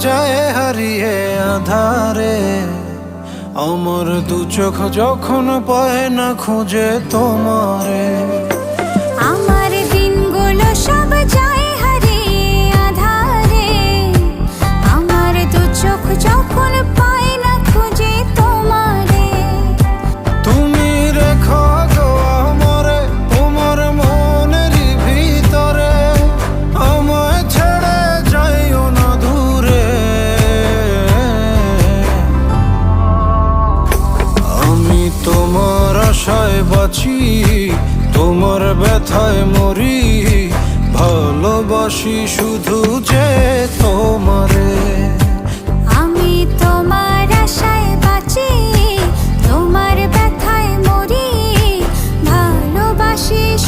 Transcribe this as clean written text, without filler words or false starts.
যায় হারিয়ে আধারে। আমার দু চোখ যখন পায় না খুঁজে তোমারে। আমার দিনগুলো সব যায় হারিয়ে আধারে। আমার দু চোখ যখন পায় না খুঁজে তোমারে। তুমি রেখো গো আমারে তোমার মনের ভিতরে, আমায় ছেড়ে যাইও না দূরে। আমি তোমার আশায় বাঁচি, তোমার ব্যথায় মরি, ভালোবাসি শুধু যে তোমারে।